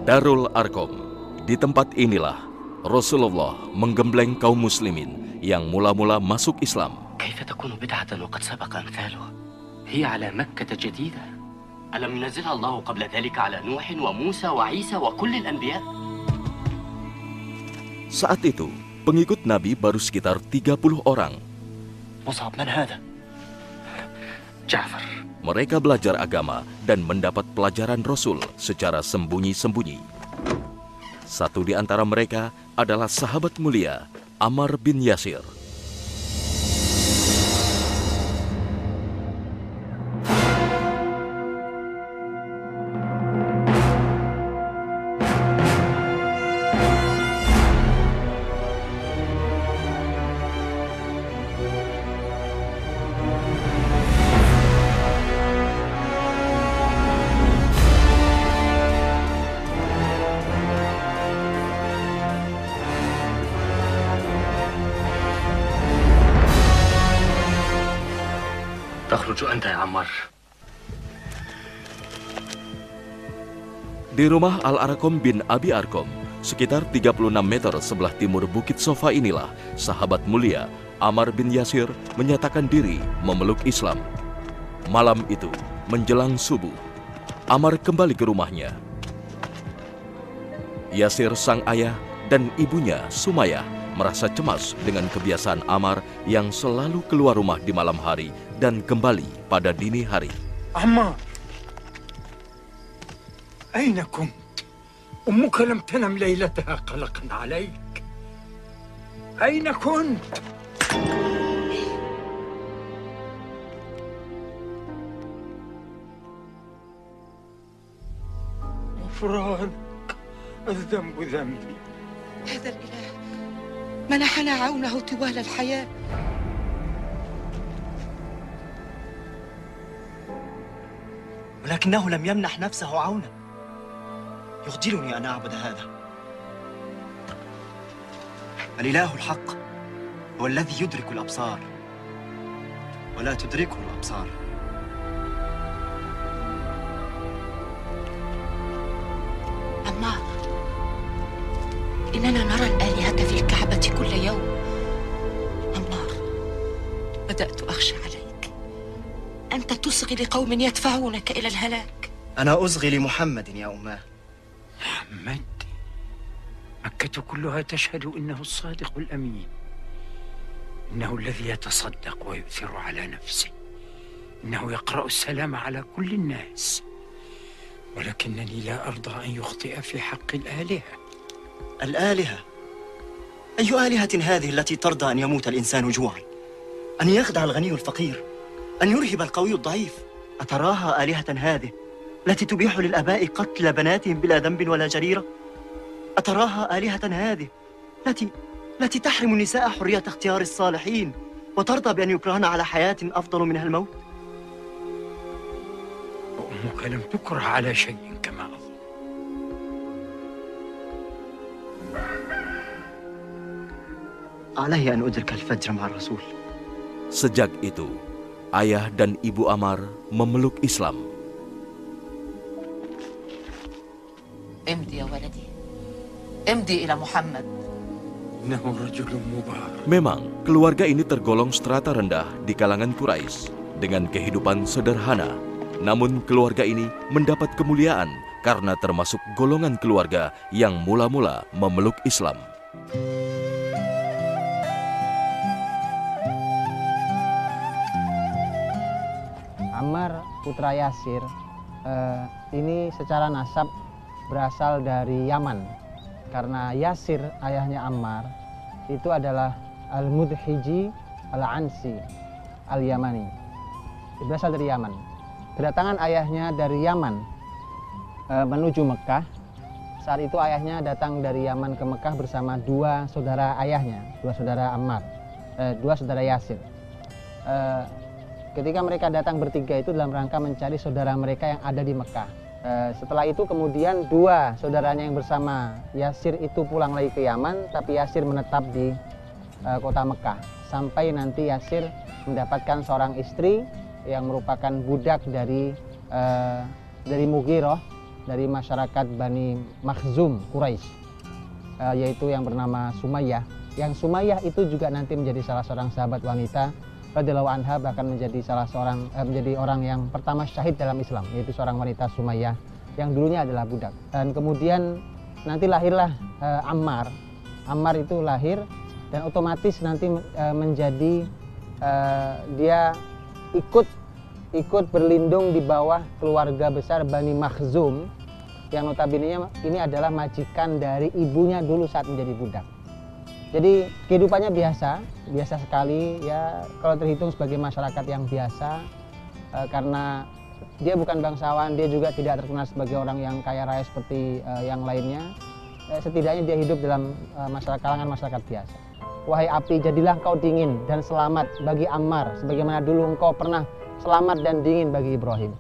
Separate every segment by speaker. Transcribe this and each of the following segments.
Speaker 1: Darul Arqam. Di tempat inilah Rasulullah menggembleng kaum muslimin yang mula-mula masuk Islam.
Speaker 2: كيف تكون بدعة وقد سبق أمثالها؟ هي على مكة جديدة. ألم ينزلها الله قبل ذلك على نوح وموسى وعيسى وكل الأنبياء؟
Speaker 1: Saat itu, pengikut Nabi baru sekitar 30 orang.
Speaker 2: مصعب من هذا؟ جعفر.
Speaker 1: Mereka belajar agama dan mendapat pelajaran Rasul secara sembunyi-sembunyi. Satu di antara mereka adalah sahabat mulia Ammar bin Yasir.
Speaker 2: تخرج أنت يا عمار.
Speaker 1: Di rumah Al-Arqam bin Abi Arqam, sekitar 36 meter sebelah timur Bukit Sofa inilah sahabat mulia Ammar bin Yasir menyatakan diri memeluk Islam. Malam itu, menjelang subuh, Ammar kembali ke rumahnya. Yasir sang ayah dan ibunya Sumayyah merasa cemas dengan kebiasaan Ammar yang selalu keluar rumah di malam hari dan kembali pada dini hari.
Speaker 3: عمار أين كنت؟ أمك لم تنم ليلتها قلقا عليك. أين كنت؟ غفرانك، الذنب ذنبي.
Speaker 4: هذا الإله منحنا عونه طوال الحياة.
Speaker 5: ولكنه لم يمنح نفسه عونا يخجلني أن أعبد هذا. الإله الحق هو الذي يدرك الأبصار ولا تدركه الأبصار.
Speaker 4: عمار، إننا نرى الآلهة في الكعبة كل يوم. عمار، بدأت أخشى عليك. أنت تصغي لقوم يدفعونك إلى الهلاك.
Speaker 5: أنا أصغي لمحمد يا أماه.
Speaker 3: محمد، مكة كلها تشهد إنه الصادق الأمين، إنه الذي يتصدق ويؤثر على نفسه، إنه يقرأ السلام على كل الناس، ولكنني لا أرضى أن يخطئ في حق الآلهة.
Speaker 5: الآلهة؟ أي آلهة هذه التي ترضى أن يموت الإنسان جوعا، أن يخدع الغني الفقير، أن يرهب القوي الضعيف؟ أتراها آلهة هذه التي تبيح للآباء قتل بناتهم بلا ذنب ولا جريرة؟ أتراها آلهة هذه التي تحرم النساء حرية اختيار الصالحين وترضى بأن يكرهن على حياة أفضل منها الموت؟
Speaker 3: وأمك لم تكره على شيء كما أظن.
Speaker 5: علي أن أدرك الفجر مع الرسول.
Speaker 1: Sejak itu, ayah dan ibu Ammar memeluk Islam.
Speaker 4: امضي يا ولدي، امضي إلى محمد.
Speaker 3: إنه رجل مبارك.
Speaker 1: Memang, keluarga ini tergolong strata rendah di kalangan Quraisy dengan kehidupan sederhana. Namun keluarga ini mendapat kemuliaan karena termasuk golongan keluarga yang mula-mula memeluk Islam.
Speaker 6: Ammar putra Yasir ini secara nasab berasal dari Yaman, karena Yasir ayahnya Ammar itu adalah Al-Mudhiji Al-Ansi Al-Yamani, berasal dari Yaman. Kedatangan ayahnya dari Yaman menuju Mekah, saat itu ayahnya datang dari Yaman ke Mekah bersama dua saudara ayahnya, dua saudara Ammar, dua saudara Yasir. Ketika mereka datang bertiga itu dalam rangka mencari saudara mereka yang ada di Mekah. Setelah itu kemudian dua saudaranya yang bersama Yasir itu pulang lagi ke Yaman, tapi Yasir menetap di kota Mekah sampai nanti Yasir mendapatkan seorang istri yang merupakan budak dari Mughirah dari masyarakat Bani Makhzum Quraisy, yaitu yang bernama Sumayyah. Yang Sumayyah itu juga nanti menjadi salah seorang sahabat wanita radhiyallahu anha, bahkan menjadi menjadi orang yang pertama syahid dalam Islam, yaitu seorang wanita Sumayyah yang dulunya adalah budak. Dan kemudian nanti lahirlah Ammar. Ammar itu lahir dan otomatis nanti menjadi dia ikut berlindung di bawah keluarga besar Bani Makhzum yang notabene ini adalah majikan dari ibunya dulu saat menjadi budak. Jadi kehidupannya biasa sekali ya, kalau terhitung sebagai masyarakat yang biasa, karena dia bukan bangsawan, dia juga tidak terkenal sebagai orang yang kaya raya seperti yang lainnya. Setidaknya dia hidup dalam kalangan masyarakat biasa. Wahai api, jadilah kau dingin dan selamat bagi Ammar, sebagaimana dulu engkau pernah selamat dan dingin bagi Ibrahim.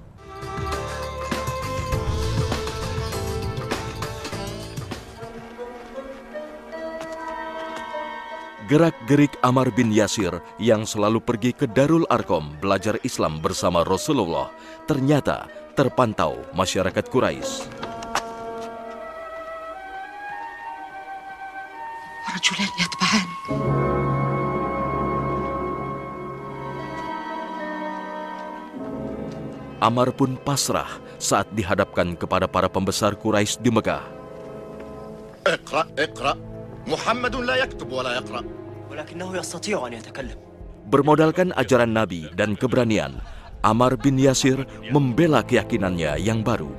Speaker 1: Gerak-gerik Ammar bin Yasir yang selalu pergi ke Darul Arqam belajar Islam bersama Rasulullah ternyata terpantau masyarakat Quraisy.
Speaker 4: رجلان يتبعان.
Speaker 1: Ammar pun pasrah saat dihadapkan kepada para pembesar Quraisy di Mekah.
Speaker 7: اقرأ محمد لا يكتب ولا يقرأ
Speaker 5: ولكنه يستطيع أن يتكلم.
Speaker 1: Bermodalkan ajaran Nabi dan keberanian, Ammar bin Yasir membela keyakinannya yang baru.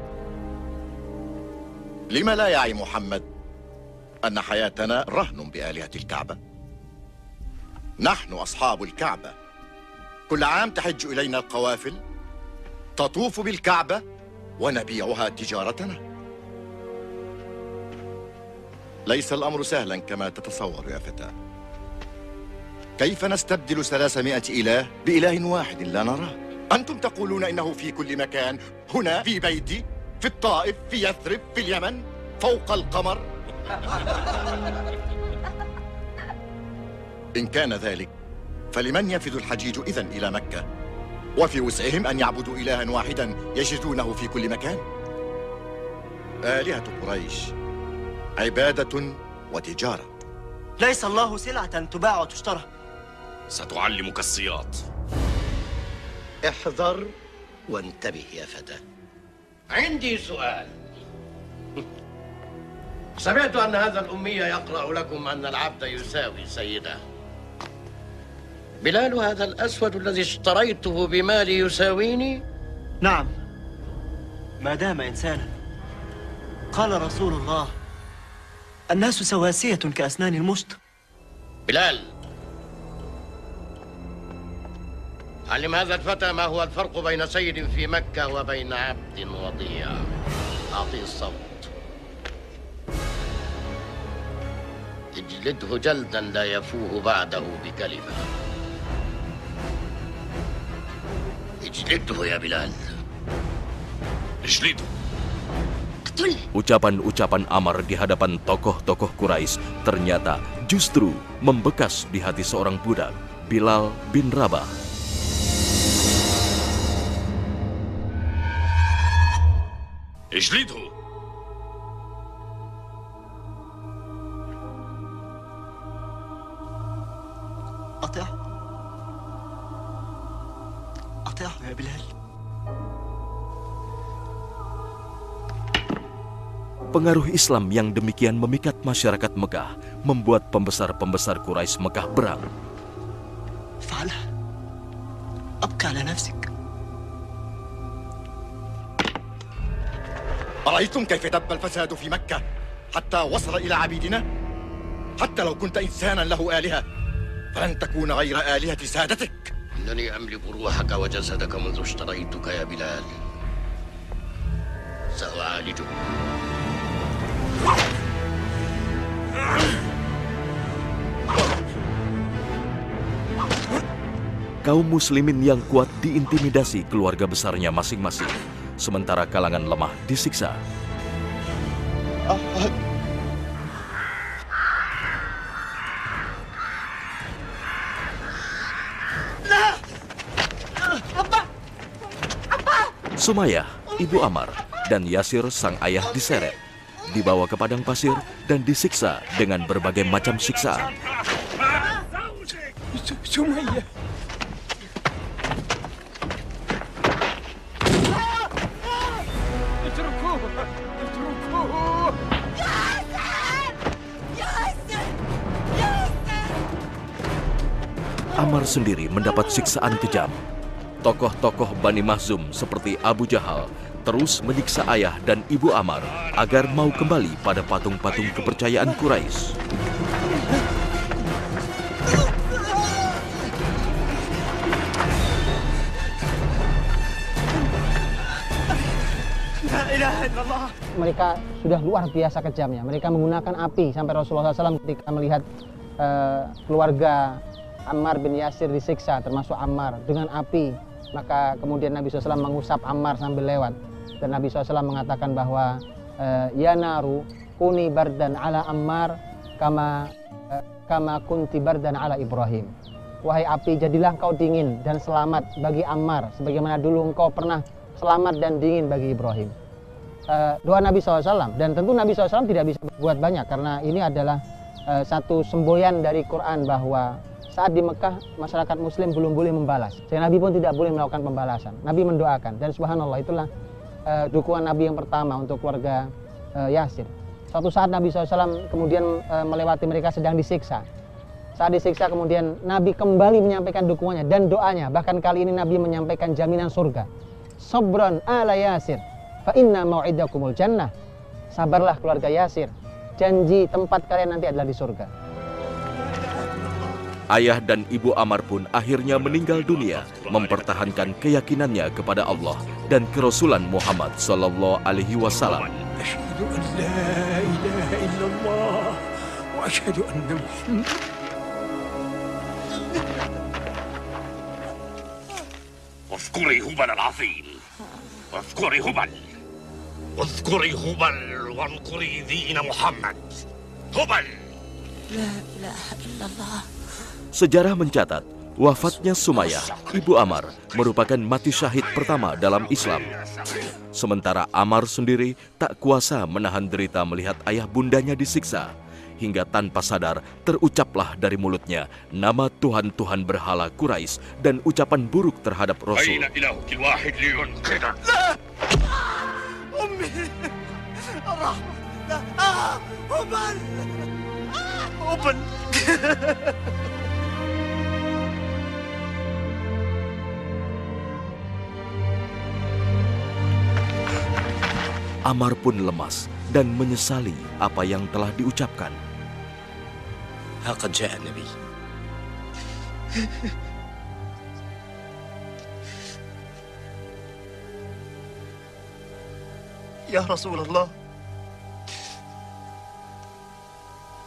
Speaker 7: لما لا يعي محمد أن حياتنا رهن بآلهة الكعبة؟ نحن أصحاب الكعبة، كل عام تحج إلينا القوافل تطوف بالكعبة ونبيعها تجارتنا. ليس الأمر سهلا كما تتصور يا فتاة. كيف نستبدل 300 إله بإله واحد لا نراه؟ أنتم تقولون إنه في كل مكان، هنا في بيتي، في الطائف، في يثرب، في اليمن، فوق القمر. إن كان ذلك فلمن ينفذ الحجيج إذن إلى مكة وفي وسعهم أن يعبدوا إلها واحدا يجدونه في كل مكان؟ آلهة قريش عبادة وتجارة.
Speaker 5: ليس الله سلعة تباع وتشترى.
Speaker 7: ستعلمك السياط.
Speaker 2: احذر وانتبه يا فتى. عندي سؤال. سمعت أن هذا الأمي يقرأ لكم أن العبد يساوي سيده. بلال هذا الأسود الذي اشتريته بمالي يساويني؟
Speaker 5: نعم، ما دام إنسانا. قال رسول الله: الناس سواسية كأسنان المشط.
Speaker 2: بلال، علم هذا الفتى ما هو الفرق بين سيد في مكة وبين عبد وضيع. أعطيه الصوت. اجلده جلدا لا يفوه بعده بكلمة. اجلده يا بلال. اجلده.
Speaker 1: Ucapan-ucapan Ammar di hadapan tokoh-tokoh Quraisy ternyata justru membekas di hati seorang budak, Bilal bin Rabah.
Speaker 7: اجلده.
Speaker 5: أطيعه يا بلال.
Speaker 1: Pengaruh Islam yang demikian memikat masyarakat Mekah membuat pembesar-pembesar Quraisy Mekah berang.
Speaker 5: فعلها. أبقى على نفسك.
Speaker 7: أرأيتم كيف دب الفساد في مكة حتى وصل إلى عبيدنا؟ حتى لو كنت إنسانا له آلهة فلن تكون غير آلهة سادتك.
Speaker 2: إنني أملك روحك وجسدك منذ اشتريتك يا بلال. سأعالجك.
Speaker 1: Kaum muslimin yang kuat diintimidasi keluarga besarnya masing-masing, sementara kalangan lemah disiksa. Sumayyah, ibu Ammar, dan Yasir sang ayah diseret, dibawa ke padang pasir dan disiksa dengan berbagai macam siksaan.
Speaker 3: سمية اتركوه اتركوه
Speaker 1: Ammar sendiri mendapat siksaan kejam. Tokoh-tokoh Bani Makhzum seperti Abu Jahal terus menyiksa ayah dan ibu Ammar agar mau kembali pada patung-patung kepercayaan Quraisy.
Speaker 6: Mereka sudah luar biasa kejamnya. Mereka menggunakan api sampai Rasulullah SAW ketika melihat keluarga Ammar bin Yasir disiksa, termasuk Ammar dengan api. Maka kemudian Nabi SAW mengusap Ammar sambil lewat. Dan Nabi SAW mengatakan bahwa ya naru kuni bardan ala Ammar kama kunti bardan ala Ibrahim. Wahai api, jadilah engkau dingin dan selamat bagi Ammar sebagaimana dulu engkau pernah selamat dan dingin bagi Ibrahim. Doa Nabi SAW, dan tentu Nabi SAW tidak bisa berbuat banyak karena ini adalah satu semboyan dari Quran bahwa saat di Mekah masyarakat Muslim belum boleh membalas. Jadi Nabi pun tidak boleh melakukan pembalasan. Nabi mendoakan, dan subhanallah itulah dukungan Nabi yang pertama untuk keluarga Yasir. Suatu saat Nabi SAW kemudian melewati mereka sedang disiksa. Saat disiksa kemudian Nabi kembali menyampaikan dukungannya dan doanya. Bahkan kali ini Nabi menyampaikan jaminan surga. Sabran ala Yasir, fa inna mau'idakumul jannah. Sabarlah keluarga Yasir, janji tempat kalian nanti adalah di surga.
Speaker 1: Ayah dan ibu Ammar pun akhirnya meninggal dunia mempertahankan keyakinannya kepada Allah dan kerasulan Muhammad sallallahu alaihi wasallam.
Speaker 3: أشهد أن لا إله إلا الله وأشهد أن محمد
Speaker 8: اذكري هبل العظيم واذكري هبل واذكري هبل واذكري دين محمد هبل.
Speaker 4: لا إله إلا الله.
Speaker 1: Sejarah mencatat wafatnya Sumayyah, ibu Ammar, merupakan mati syahid pertama dalam Islam. Sementara Ammar sendiri tak kuasa menahan derita melihat ayah bundanya disiksa, hingga tanpa sadar terucaplah dari mulutnya nama Tuhan-Tuhan berhala Quraisy dan ucapan buruk terhadap Rasul. Ammar pun lemas dan menyesali apa yang telah diucapkan.
Speaker 2: ها قد جاء النبي.
Speaker 5: يا رسول الله،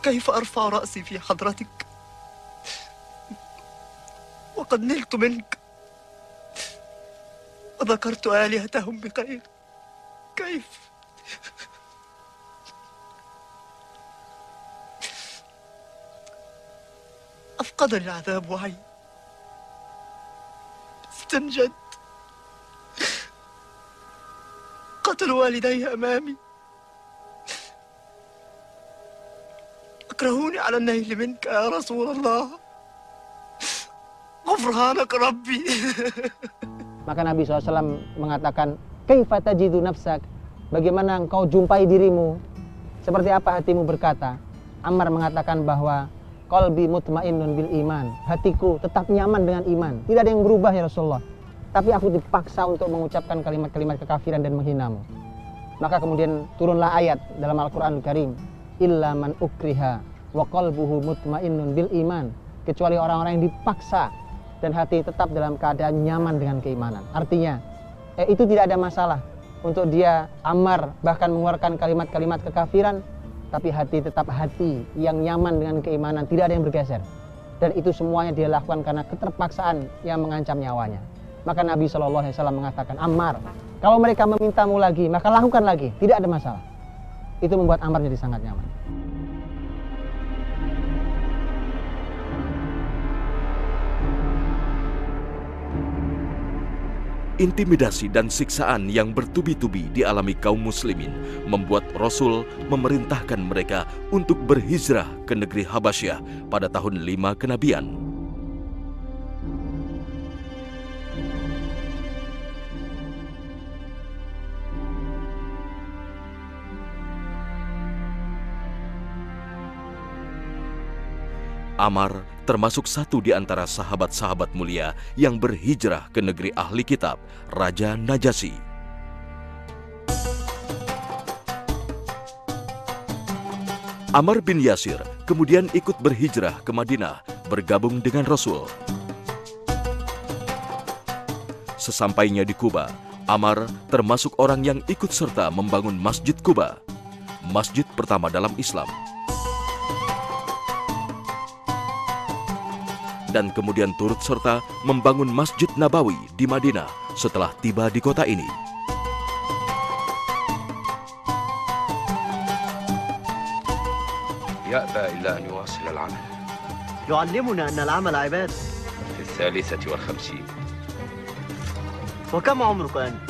Speaker 5: كيف أرفع رأسي في حضرتك وقد نلت منك وذكرت آلهتهم بخير؟ كيف؟ أفقدني العذاب وعي، استنجد، قتل والدي أمامي، أكرهوني على النيل منك يا رسول الله، غفرانك ربي.
Speaker 6: Maka Nabi SAW mengatakan, kaifa tajidu nafsak, bagaimana engkau jumpai dirimu, seperti apa hatimu berkata. Ammar mengatakan bahwa qalbi mutmainnun bil iman, hatiku tetap nyaman dengan iman, tidak ada yang berubah ya Rasulullah, tapi aku dipaksa untuk mengucapkan kalimat-kalimat kekafiran dan menghinamu. Maka kemudian turunlah ayat dalam Al-Quranul Karim, illa man ukriha wa qalbuhu mutmainnun bil iman, kecuali orang-orang yang dipaksa dan hati tetap dalam keadaan nyaman dengan keimanan. Artinya itu tidak ada masalah untuk dia Ammar bahkan mengeluarkan kalimat-kalimat kekafiran, tapi hati tetap hati yang nyaman dengan keimanan, tidak ada yang bergeser. Dan itu semuanya dia lakukan karena keterpaksaan yang mengancam nyawanya. Maka Nabi SAW mengatakan, Ammar, kalau mereka memintamu lagi, maka lakukan lagi, tidak ada masalah. Itu membuat Ammar jadi sangat nyaman.
Speaker 1: Intimidasi dan siksaan yang bertubi-tubi dialami kaum muslimin membuat Rasul memerintahkan mereka untuk berhijrah ke negeri Habasyah pada tahun 5 kenabian. Ammar termasuk satu di antara sahabat-sahabat mulia yang berhijrah ke negeri ahli kitab, Raja Najasyi. Ammar bin Yasir kemudian ikut berhijrah ke Madinah, bergabung dengan Rasul. Sesampainya di Kuba, Ammar termasuk orang yang ikut serta membangun Masjid Kuba, masjid pertama dalam Islam. Dan kemudian turut serta membangun Masjid Nabawi di Madinah setelah tiba di kota ini.
Speaker 9: يأبى إلا أن يواصل العمل.
Speaker 5: يعلمنا أن العمل عبادة.
Speaker 9: في 53.
Speaker 5: وكم عمرك أنت؟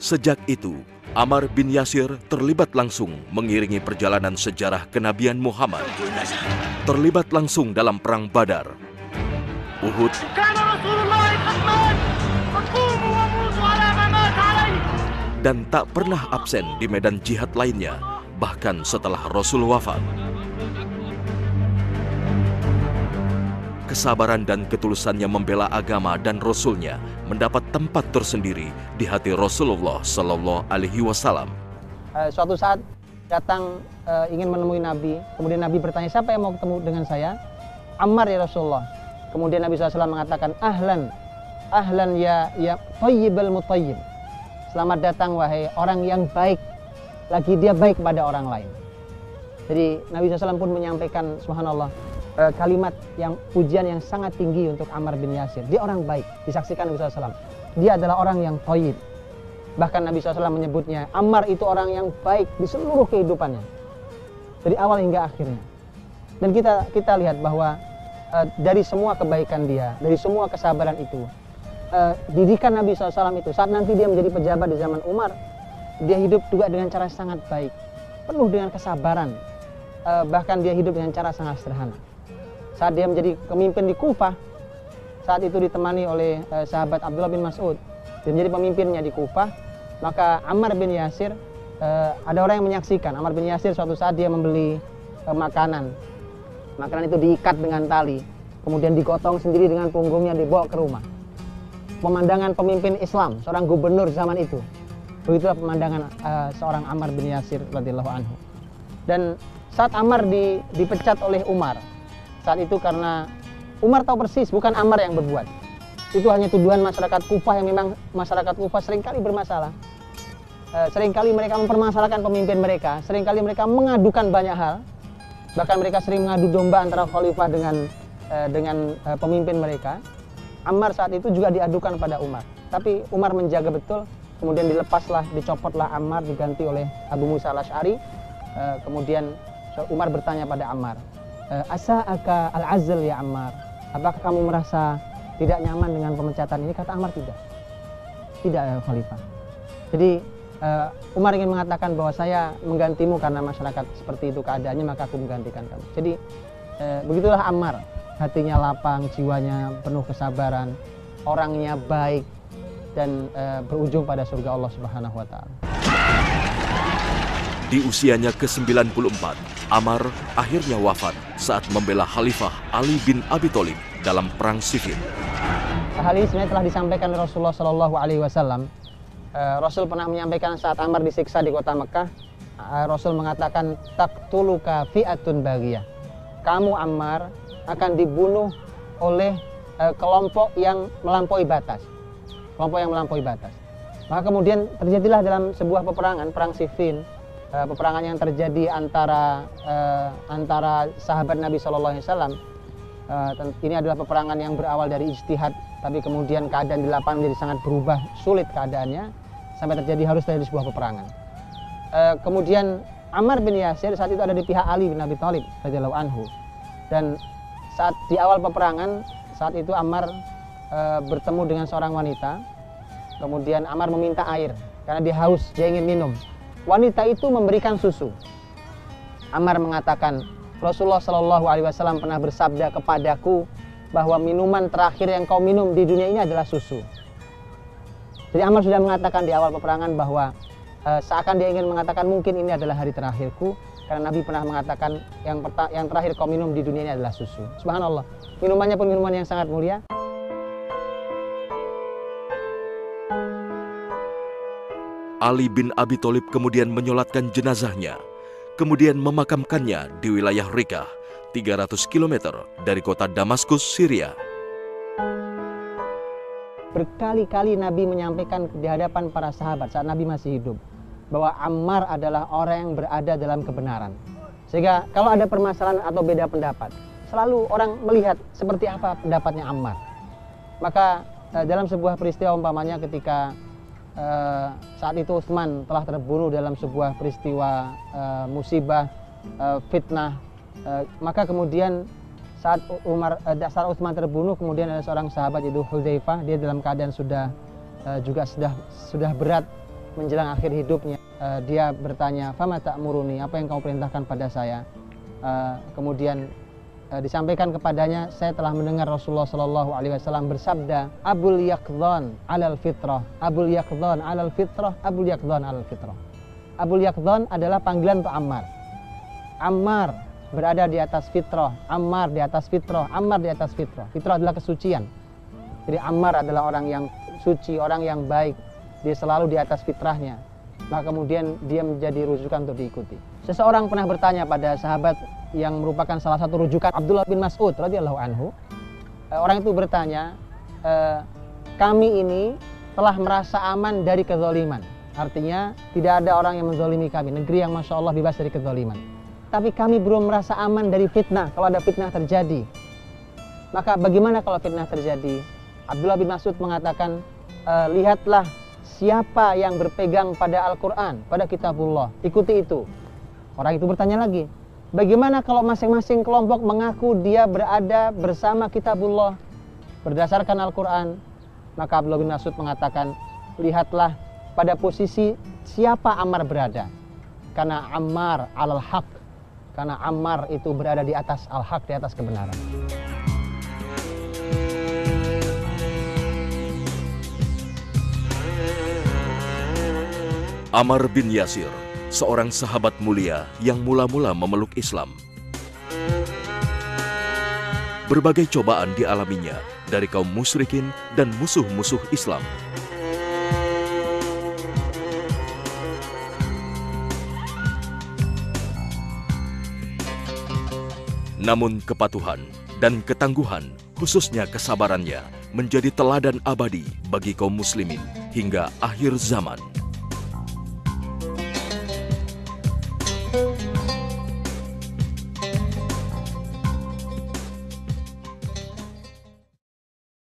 Speaker 1: Sejak itu, Ammar bin Yasir terlibat langsung mengiringi perjalanan sejarah kenabian Muhammad. Terlibat langsung dalam Perang Badar, Uhud, dan tak pernah absen di medan jihad lainnya, bahkan setelah Rasul wafat. Kesabaran dan ketulusannya membela agama dan Rasulnya mendapat tempat tersendiri di hati Rasulullah Sallallahu Alaihi Wasallam.
Speaker 6: Suatu saat datang ingin menemui Nabi, kemudian Nabi bertanya, siapa yang mau ketemu dengan saya? Ammar ya Rasulullah. Kemudian Nabi SAW mengatakan, ahlan ya thayyibal mutayyib. Selamat datang wahai orang yang baik, lagi dia baik pada orang lain. Jadi Nabi SAW pun menyampaikan, subhanallah, kalimat yang pujian yang sangat tinggi untuk Ammar bin Yasir. Dia orang baik, disaksikan Nabi SAW. Dia adalah orang yang thayyib. Bahkan Nabi SAW menyebutnya, Ammar itu orang yang baik di seluruh kehidupannya, dari awal hingga akhirnya. Dan kita lihat bahwa dari semua kebaikan dia, dari semua kesabaran itu, didikan Nabi SAW itu, saat nanti dia menjadi pejabat di zaman Umar, dia hidup juga dengan cara sangat baik, penuh dengan kesabaran. Bahkan dia hidup dengan cara sangat sederhana. Saat dia menjadi pemimpin di Kufah, saat itu ditemani oleh sahabat Abdullah bin Mas'ud, dia menjadi pemimpinnya di Kufah, maka Ammar bin Yasir, ada orang yang menyaksikan, Ammar bin Yasir suatu saat dia membeli makanan itu diikat dengan tali, kemudian digotong sendiri dengan punggungnya, dibawa ke rumah. Pemandangan pemimpin Islam, seorang gubernur zaman itu, begitulah pemandangan seorang Ammar bin Yasir radhiyallahu anhu. Dan saat Ammar dipecat oleh Umar, saat itu karena Umar tahu persis bukan Ammar yang berbuat. Itu hanya tuduhan masyarakat Kufah yang memang masyarakat Kufah seringkali bermasalah. Seringkali mereka mempermasalahkan pemimpin mereka, seringkali mereka mengadukan banyak hal. Bahkan mereka sering mengadu domba antara khalifah dengan pemimpin mereka. Ammar saat itu juga diadukan pada Umar. Tapi Umar menjaga betul, kemudian dicopotlah Ammar, diganti oleh Abu Musa al-Asy'ari. Kemudian Umar bertanya pada Ammar, asa'aka al-azl ya Ammar, apakah kamu merasa tidak nyaman dengan pemecatan ini? Kata Ammar, tidak ya Khalifah. Jadi Umar ingin mengatakan bahwa saya menggantimu karena masyarakat seperti itu keadaannya, maka aku menggantikan kamu. Jadi begitulah Ammar, hatinya lapang, jiwanya penuh kesabaran, orangnya baik, dan berujung pada surga Allah Subhanahu wa Ta'ala.
Speaker 1: Di usianya ke-94, Ammar akhirnya wafat saat membela Khalifah Ali bin Abi Thalib dalam perang Siffin.
Speaker 6: Hal ini sebenarnya telah disampaikan oleh Rasulullah Shallallahu Alaihi Wasallam. Rasul pernah menyampaikan saat Ammar disiksa di kota Mekah, Rasul mengatakan taqtuluka fi'atun baghiyah. Kamu Ammar akan dibunuh oleh kelompok yang melampaui batas. Kelompok yang melampaui batas. Maka kemudian terjadilah dalam sebuah peperangan, perang Siffin, peperangan yang terjadi antara sahabat Nabi SAW. Ini adalah peperangan yang berawal dari ijtihad, tapi kemudian keadaan di lapangan menjadi sangat berubah, sulit keadaannya, sampai terjadi harus terjadi sebuah peperangan. Kemudian Ammar bin Yasir saat itu ada di pihak Ali bin Abi Thalib radhiyallahu anhu. Dan saat di awal peperangan, saat itu Ammar bertemu dengan seorang wanita. Kemudian Ammar meminta air karena dia haus, dia ingin minum. Wanita itu memberikan susu. Ammar mengatakan, Rasulullah Shallallahu Alaihi Wasallam pernah bersabda kepadaku bahwa minuman terakhir yang kau minum di dunia ini adalah susu. Jadi Ammar sudah mengatakan di awal peperangan bahwa seakan dia ingin mengatakan mungkin ini adalah hari terakhirku, karena Nabi pernah mengatakan yang terakhir kau minum di dunia ini adalah susu. Subhanallah, minumannya pun minuman yang sangat mulia.
Speaker 1: Ali bin Abi Thalib kemudian menyolatkan jenazahnya, kemudian memakamkannya di wilayah Rikah, 300 km dari kota Damaskus, Syria.
Speaker 6: Berkali-kali Nabi menyampaikan di hadapan para sahabat saat Nabi masih hidup bahwa Ammar adalah orang yang berada dalam kebenaran. Sehingga kalau ada permasalahan atau beda pendapat, selalu orang melihat seperti apa pendapatnya Ammar. Maka dalam sebuah peristiwa umpamanya ketika saat itu Utsman telah terbunuh dalam sebuah peristiwa musibah, fitnah, maka kemudian saat Utsman terbunuh, kemudian ada seorang sahabat yaitu Hudzaifah, dia dalam keadaan sudah berat menjelang akhir hidupnya. Dia bertanya, "Fama ta'muruni?" Apa yang kamu perintahkan pada saya? Kemudian disampaikan kepadanya, saya telah mendengar Rasulullah Shallallahu Alaihi Wasallam bersabda, Abul Yaqdhan alal fitrah, Abul Yaqdhan alal fitrah, Abul Yaqdhan alal fitrah. Abul Yaqdhan adalah panggilan untuk Ammar. Ammar berada di atas fitrah, Ammar di atas fitrah, Ammar di atas fitrah. Fitrah adalah kesucian. Jadi Ammar adalah orang yang suci, orang yang baik. Dia selalu di atas fitrahnya. Maka kemudian dia menjadi rujukan untuk diikuti. Seseorang pernah bertanya pada sahabat yang merupakan salah satu rujukan, Abdullah bin Mas'ud radhiyallahu anhu. Orang itu bertanya, kami ini telah merasa aman dari kezaliman. Artinya tidak ada orang yang menzalimi kami, negeri yang masya Allah bebas dari kezaliman. Tapi kami belum merasa aman dari fitnah, kalau ada fitnah terjadi. Maka bagaimana kalau fitnah terjadi? Abdullah bin Mas'ud mengatakan, lihatlah siapa yang berpegang pada Al-Quran, pada kitabullah, ikuti itu. Orang itu bertanya lagi, bagaimana kalau masing-masing kelompok mengaku dia berada bersama kitabullah berdasarkan Al-Quran? Maka Abdullah bin Mas'ud mengatakan, lihatlah pada posisi siapa Ammar berada. Karena Ammar alal haq, karena Ammar itu berada di atas al-haq, di atas kebenaran.
Speaker 1: Ammar bin Yasir, seorang sahabat mulia yang mula-mula memeluk Islam. Berbagai cobaan dialaminya dari kaum musyrikin dan musuh-musuh Islam. Namun kepatuhan dan ketangguhan, khususnya kesabarannya, menjadi teladan abadi bagi kaum muslimin hingga akhir zaman.